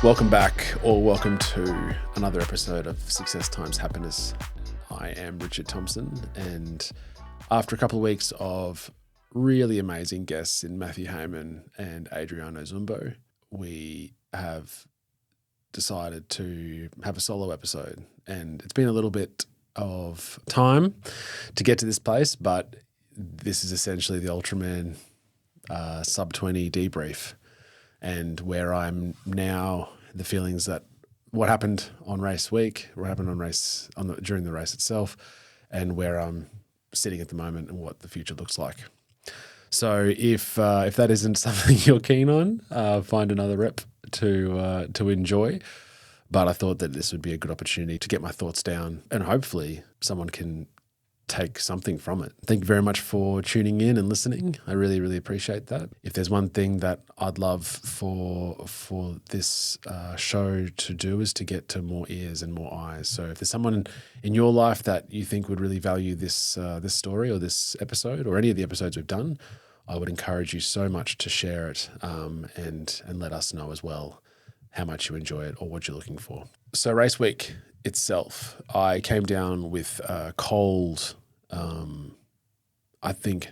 Welcome back, or welcome to another episode of Success Times Happiness. I am Richard Thompson, and after a couple of weeks of really amazing guests in Matthew Heyman and Adriano Zumbo, we have decided to have a solo episode. And it's been a little bit of time to get to this place, but this is essentially the Ultraman sub 20 debrief, and where I'm now, the feelings that what happened on race week, what happened during the race itself, and where I'm sitting at the moment and what the future looks like. So if that isn't something you're keen on, find another rep to enjoy. But I thought that this would be a good opportunity to get my thoughts down, and hopefully someone can take something from it. Thank you very much for tuning in and listening. I really, really appreciate that. If there's one thing that I'd love for this show to do is to get to more ears and more eyes. So if there's someone in your life that you think would really value this story or this episode or any of the episodes we've done, I would encourage you so much to share it and let us know as well how much you enjoy it or what you're looking for. So race week itself, I came down with a cold, I think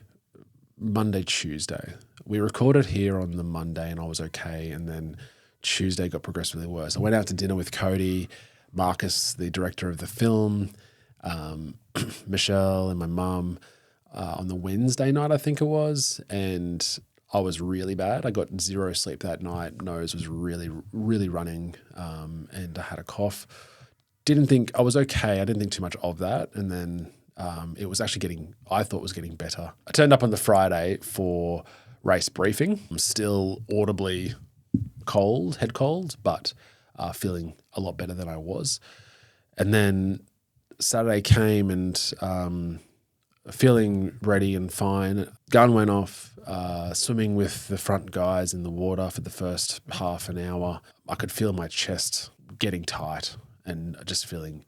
Monday, Tuesday. We recorded here on the Monday and I was okay, and then Tuesday got progressively worse. I went out to dinner with Cody, Marcus, the director of the film, Michelle and my mum on the Wednesday night, I think it was, and I was really bad. I got zero sleep that night. Nose was really, really running, and I had a cough. I was okay. I didn't think too much of that. And then it was actually I thought it was getting better. I turned up on the Friday for race briefing. I'm still audibly cold, head cold, but feeling a lot better than I was. And then Saturday came and feeling ready and fine. Gun went off, swimming with the front guys in the water for the first half an hour. I could feel my chest getting tight and just feeling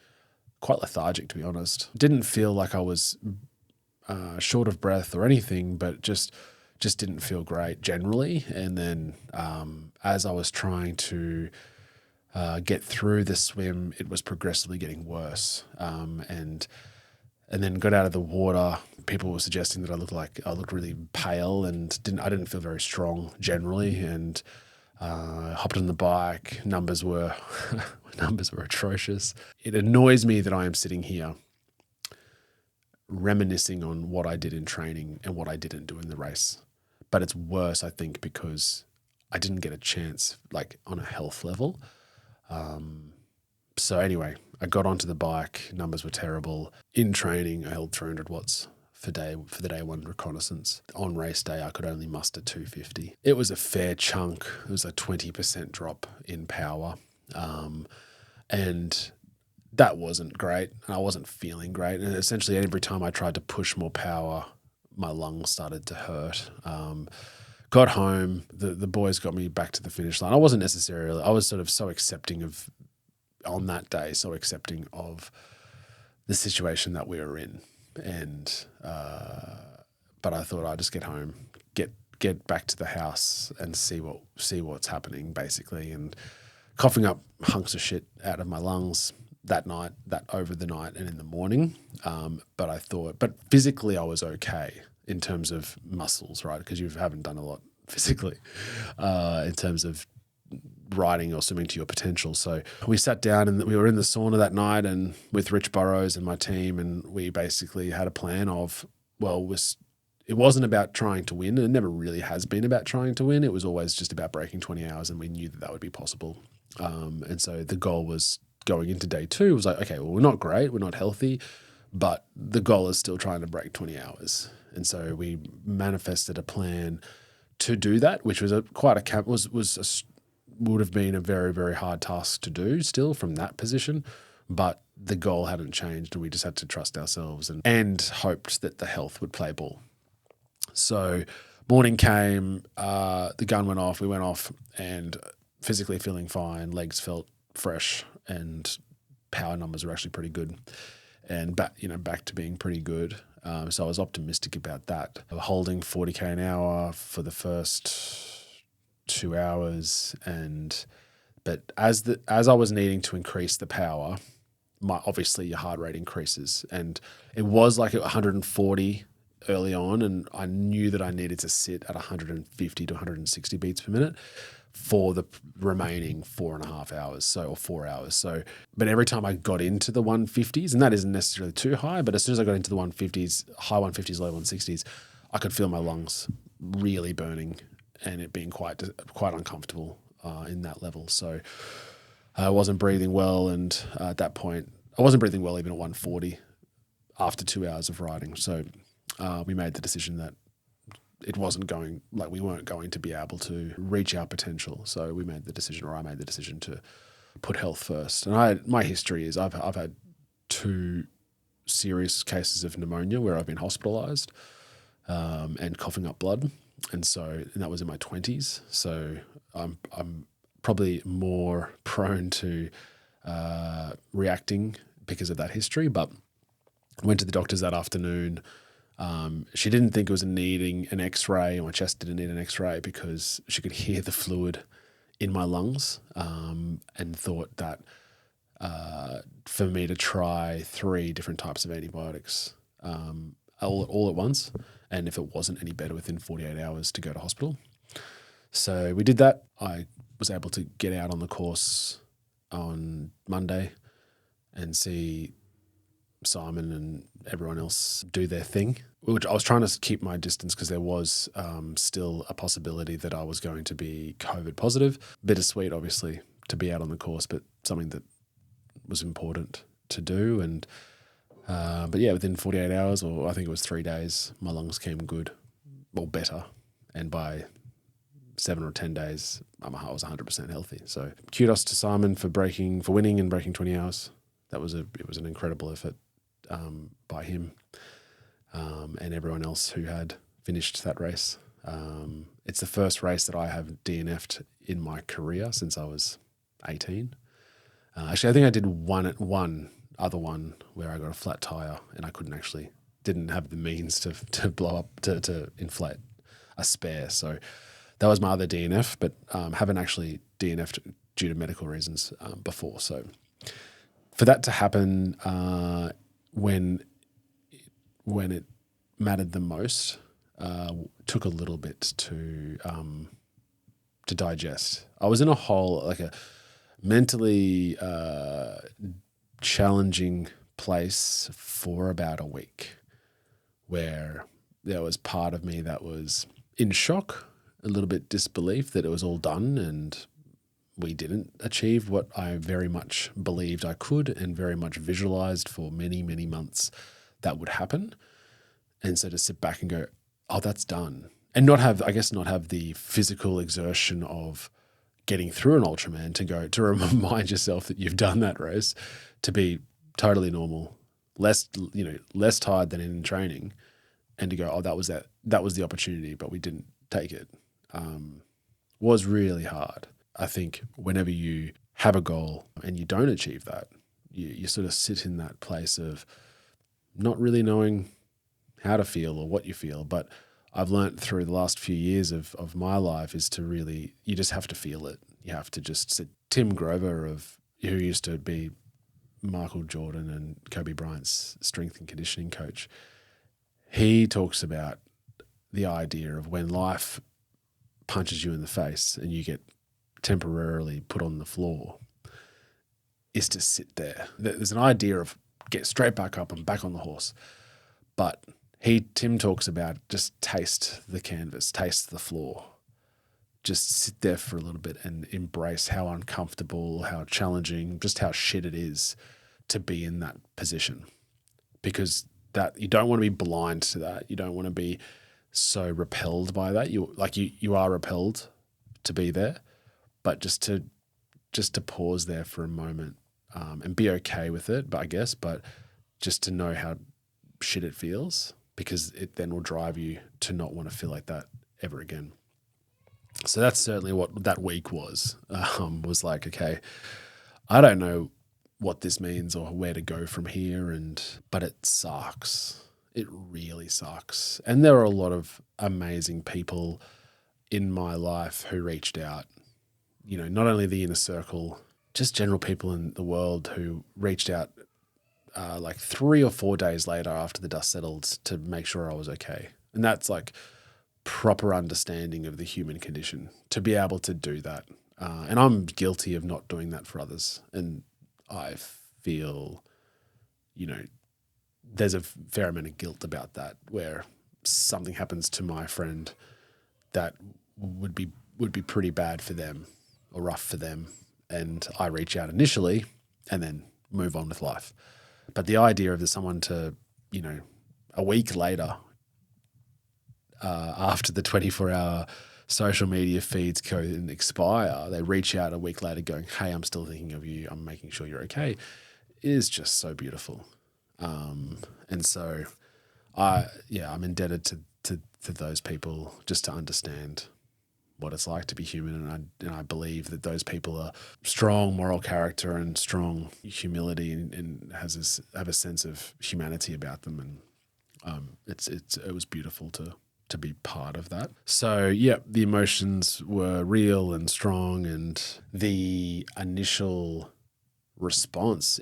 quite lethargic, to be honest. Didn't feel like I was short of breath or anything, but just didn't feel great generally. And then as I was trying to get through the swim, it was progressively getting worse. And then got out of the water. People were suggesting that I looked really pale and I didn't feel very strong generally. And hopped on the bike. Numbers were atrocious. It annoys me that I am sitting here reminiscing on what I did in training and what I didn't do in the race. But it's worse, I think, because I didn't get a chance, like on a health level. So anyway, I got onto the bike. Numbers were terrible. In training, I held 300 watts for the day one reconnaissance. On race day, I could only muster 250. It was a fair chunk. It was a 20% drop in power. And that wasn't great. And I wasn't feeling great. And essentially every time I tried to push more power, my lungs started to hurt. Got home. The boys got me back to the finish line. I was sort of so accepting of, on that day, so accepting of the situation that we were in. And but I thought I'd just get home, get back to the house and see what's happening, basically. And coughing up hunks of shit out of my lungs that over the night and in the morning. But physically I was okay in terms of muscles, right? Because you haven't done a lot physically in terms of riding or swimming to your potential. So we sat down and we were in the sauna that night and with Rich Burrows and my team, and we basically had a plan of, it wasn't about trying to win, and it never really has been about trying to win. It was always just about breaking 20 hours, and we knew that would be possible. And so the goal was going into day 2 was like, okay, well, we're not great, we're not healthy, but the goal is still trying to break 20 hours. And so we manifested a plan to do that, which was would have been a very, very hard task to do still from that position, but the goal hadn't changed and we just had to trust ourselves and hoped that the health would play ball. So morning came, the gun went off, we went off and physically feeling fine, legs felt fresh and power numbers were actually pretty good and back to being pretty good. So I was optimistic about that. Holding 40K an hour for the first 2 hours and But as I was needing to increase the power, obviously your heart rate increases, and it was like at 140 early on, and I knew that I needed to sit at 150 to 160 beats per minute for the remaining 4.5 hours, or 4 hours. So, but every time I got into the 150s, and that isn't necessarily too high, but as soon as I got into the 150s, high 150s, low 160s, I could feel my lungs really burning and it being quite uncomfortable in that level. So I wasn't breathing well, and at that point, I wasn't breathing well even at 140 after 2 hours of riding. So we made the decision that we weren't going to be able to reach our potential. So I made the decision to put health first. And my history is I've had 2 serious cases of pneumonia where I've been hospitalized and coughing up blood. And that was in my 20s. So I'm probably more prone to reacting because of that history. But I went to the doctors that afternoon. She didn't think it was needing an X-ray, or my chest didn't need an X-ray, because she could hear the fluid in my lungs, and thought that for me to try 3 different types of antibiotics all at once, and if it wasn't any better within 48 hours, to go to hospital. So we did that. I was able to get out on the course on Monday and see Simon and everyone else do their thing, which I was trying to keep my distance because there was still a possibility that I was going to be COVID positive. Bittersweet, obviously, to be out on the course, but something that was important to do. And but yeah, within 48 hours, or I think it was 3 days, my lungs came good, or better. And by 7 or 10 days, my heart was 100% healthy. So kudos to Simon for winning and breaking 20 hours. It was an incredible effort by him and everyone else who had finished that race. It's the first race that I have DNF'd in my career since I was 18. Actually, I think I did one other one where I got a flat tire and I didn't have the means to blow up, to inflate a spare. So that was my other DNF, but haven't actually DNF'd due to medical reasons before. So for that to happen when it mattered the most, took a little bit to digest. I was in a hole, like a mentally challenging place for about a week, where there was part of me that was in shock, a little bit disbelief that it was all done and we didn't achieve what I very much believed I could and very much visualized for many, many months that would happen. And so to sit back and go, oh, that's done. And not have the physical exertion of getting through an Ultraman to remind yourself that you've done that race, to be totally normal, less tired than in training, and to go, oh, that was the opportunity, but we didn't take it, was really hard. I think whenever you have a goal and you don't achieve that, you sort of sit in that place of not really knowing how to feel or what you feel. But I've learned through the last few years of my life is to really, you just have to feel it. You have to just sit. Tim Grover, who used to be Michael Jordan and Kobe Bryant's strength and conditioning coach, he talks about the idea of when life punches you in the face and you get temporarily put on the floor, is to sit there. There's an idea of get straight back up and back on the horse. But Tim talks about just taste the canvas, taste the floor. Just sit there for a little bit and embrace how uncomfortable, how challenging, just how shit it is to be in that position. Because that you don't want to be blind to that. You don't want to be so repelled by that. You are repelled to be there, but just to pause there for a moment and be okay with it. But just to know how shit it feels, because it then will drive you to not want to feel like that ever again. So that's certainly what that week was like, okay, I don't know what this means or where to go from here, but it sucks. It really sucks. And there are a lot of amazing people in my life who reached out, not only the inner circle, just general people in the world who reached out like 3 or 4 days later after the dust settled to make sure I was okay. And that's like proper understanding of the human condition, to be able to do that. And I'm guilty of not doing that for others. And I feel, there's a fair amount of guilt about that, where something happens to my friend that would be pretty bad for them or rough for them. And I reach out initially and then move on with life. But the idea of someone to, a week later, after the 24-hour social media feeds go and expire, they reach out a week later going, hey, I'm still thinking of you, I'm making sure you're okay, it is just so beautiful. And so I'm indebted to those people just to understand what it's like to be human. And I believe that those people are strong moral character and strong humility and have a sense of humanity about them. And it was beautiful to be part of that. So the emotions were real and strong, and the initial response,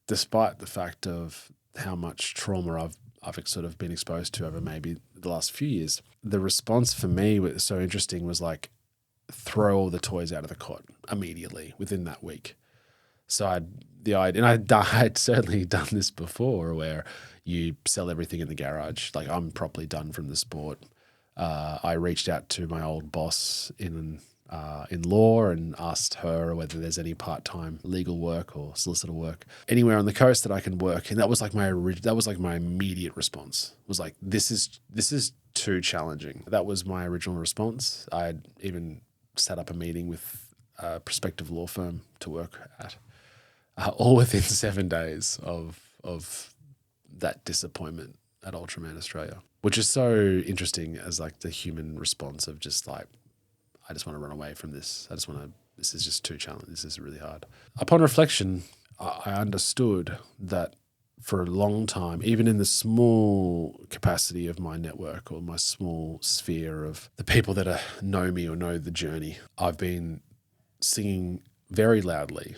despite the fact of how much trauma I've sort of been exposed to over maybe the last few years, the response for me was so interesting, was like, throw all the toys out of the cot immediately within that week. So I'd certainly done this before, where you sell everything in the garage. Like, I'm properly done from the sport. I reached out to my old boss in law and asked her whether there's any part-time legal work or solicitor work anywhere on the coast that I can work. And that was like my immediate response, was like, this is too challenging. That was my original response. I'd even set up a meeting with a prospective law firm to work at, all within 7 days of that disappointment at Ultraman Australia, which is so interesting as like the human response of just like, I just want to run away from this. This is just too challenging. This is really hard. Upon reflection, I understood that for a long time, even in the small capacity of my network or my small sphere of the people that know me or know the journey, I've been singing very loudly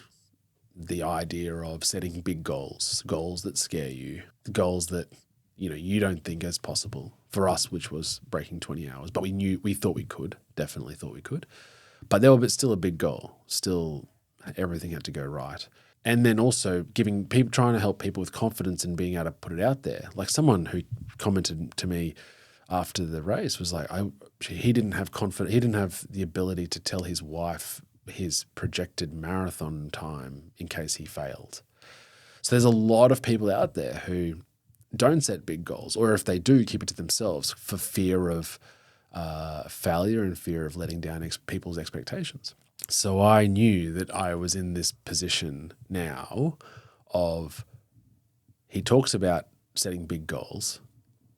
the idea of setting big goals that scare you, goals that you don't think is possible. For us, which was breaking 20 hours, but we thought we could, definitely thought we could. But there was still a big goal. Still, everything had to go right. And then also trying to help people with confidence and being able to put it out there. Like, someone who commented to me after the race was like, he didn't have confidence. He didn't have the ability to tell his wife his projected marathon time in case he failed. So there's a lot of people out there who don't set big goals, or if they do, keep it to themselves for fear of failure and fear of letting down people's expectations. So I knew that I was in this position now of, he talks about setting big goals.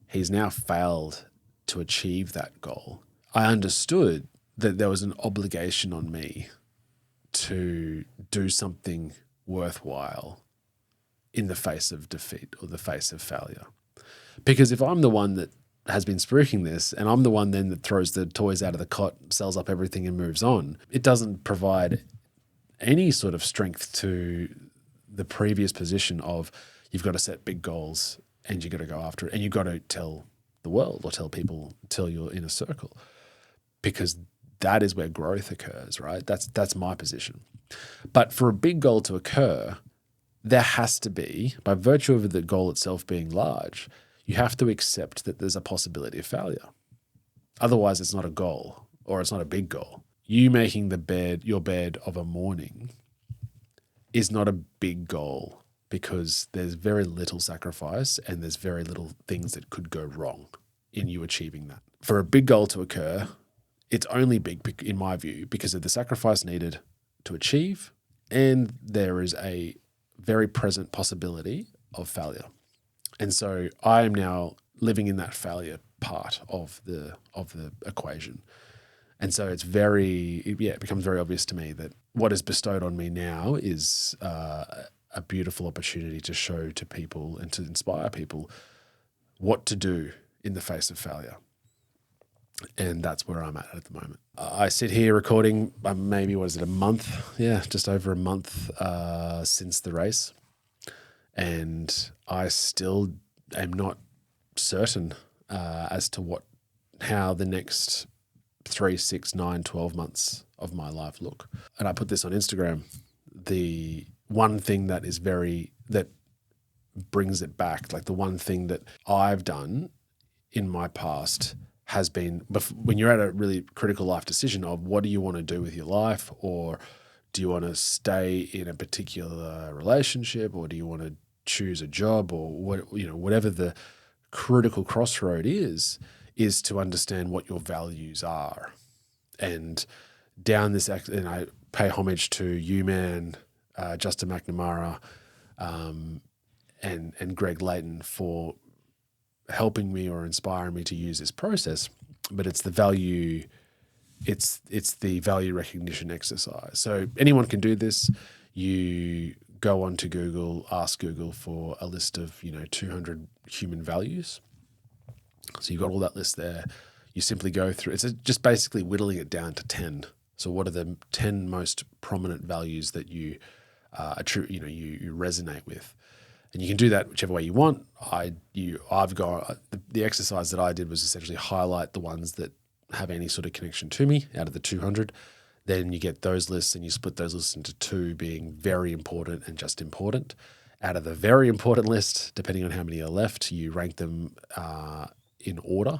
He's now failed to achieve that goal. I understood that there was an obligation on me to do something worthwhile in the face of defeat or the face of failure. Because if I'm the one that has been spruiking this, and I'm the one then that throws the toys out of the cot, sells up everything and moves on, it doesn't provide any sort of strength to the previous position of, you've got to set big goals and you've got to go after it, and you've got to tell the world or tell your inner circle, because that is where growth occurs, right? That's my position. But for a big goal to occur, there has to be, by virtue of the goal itself being large, you have to accept that there's a possibility of failure. Otherwise, it's not a goal, or it's not a big goal. You making your bed of a morning is not a big goal, because there's very little sacrifice and there's very little things that could go wrong in you achieving that. For a big goal to occur, it's only big, in my view, because of the sacrifice needed to achieve, and there is a very present possibility of failure. And so I am now living in that failure part of the equation. And so it becomes very obvious to me that what is bestowed on me now is a beautiful opportunity to show to people and to inspire people what to do in the face of failure. And that's where I'm at the moment. I sit here recording maybe, a month? Yeah, just over a month since the race. And I still am not certain as to how the next 3, 6, 9, 12 months of my life look. And I put this on Instagram. The one thing that brings it back, like the one thing that I've done in my past has been, when you're at a really critical life decision of what do you want to do with your life, or do you want to stay in a particular relationship, or do you want to choose a job, or whatever the critical crossroad is to understand what your values are. And down this, and I pay homage to you, man, Justin McNamara, and Greg Layton for helping me or inspiring me to use this process. But it's the value, it's the value recognition exercise. So anyone can do this. You go on to Google, ask Google for a list of 200 human values. So you've got all that list there. You simply go through. It's just basically whittling it down to 10. So what are the 10 most prominent values that you you resonate with? And you can do that whichever way you want. I've got the exercise that I did was essentially highlight the ones that have any sort of connection to me out of the 200. Then you get those lists and you split those lists into 2 being very important and just important. Out of the very important list, depending on how many are left, you rank them in order.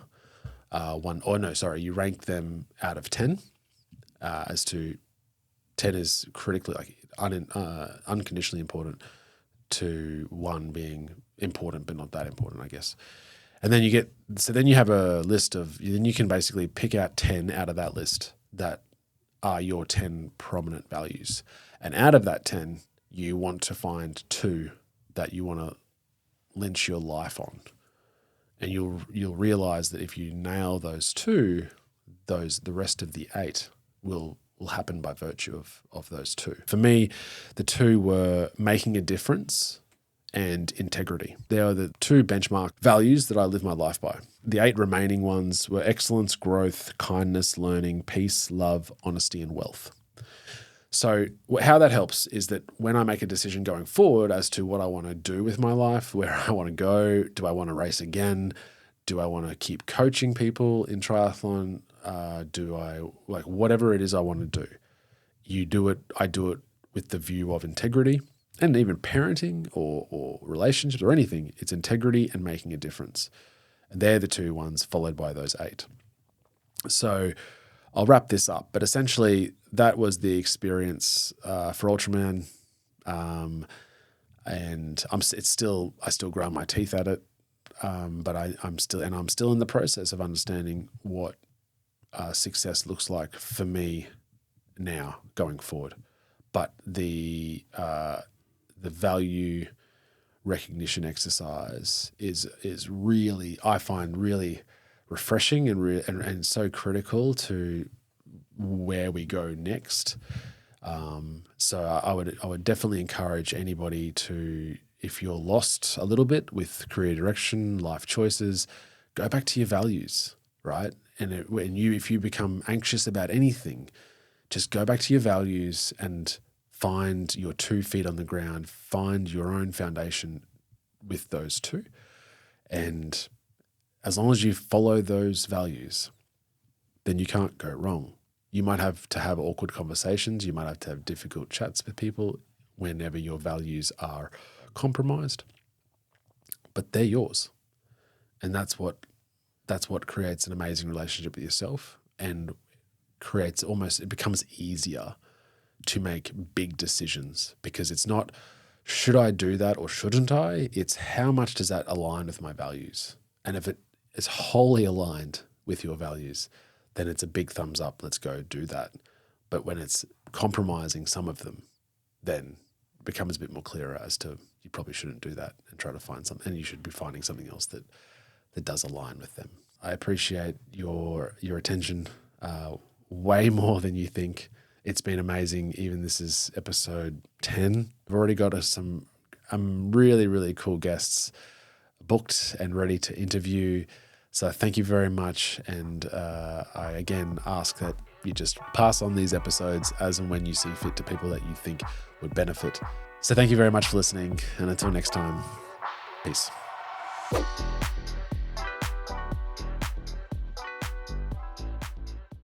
You rank them out of 10 as to 10 is critically unconditionally important, to 1 being important but not that important, I guess. And then you have a list of, then you can basically pick out 10 out of that list that are your 10 prominent values. And out of that 10, you want to find 2 that you want to lynch your life on. And you'll realize that if you nail those 2, the rest of the 8 will happen by virtue of those 2. For me, the 2 were making a difference and integrity. They are the 2 benchmark values that I live my life by. The 8 remaining ones were excellence, growth, kindness, learning, peace, love, honesty, and wealth. So how that helps is that when I make a decision going forward as to what I want to do with my life, where I want to go, do I want to race again? Do I want to keep coaching people in triathlon? Whatever it is I want to do, I do it with the view of integrity, and even parenting or relationships or anything, it's integrity and making a difference. And they're the 2 ones followed by those 8. So I'll wrap this up, but essentially that was the experience for Ultraman. And I still grind my teeth at it. But I'm still in the process of understanding what success looks like for me now going forward. But the value recognition exercise is really, I find, really refreshing and so critical to where we go next. So I would definitely encourage anybody to, if you're lost a little bit with career direction, life choices, go back to your values, right? And if you become anxious about anything, just go back to your values and find your 2 feet on the ground, find your own foundation with those 2. And as long as you follow those values, then you can't go wrong. You might have to have awkward conversations. You might have to have difficult chats with people whenever your values are compromised, but they're yours. And that's what creates an amazing relationship with yourself, and it becomes easier to make big decisions, because it's not, should I do that or shouldn't I? It's how much does that align with my values? And if it is wholly aligned with your values, then it's a big thumbs up. Let's go do that. But when it's compromising some of them, then it becomes a bit more clearer as to you probably shouldn't do that and try to find something, and you should be finding something else that does align with them. I appreciate your attention way more than you think. It's been amazing. Even this is episode 10. I've already got some really, really cool guests booked and ready to interview. So thank you very much. And I again ask that you just pass on these episodes as and when you see fit to people that you think would benefit. So thank you very much for listening. And until next time, peace.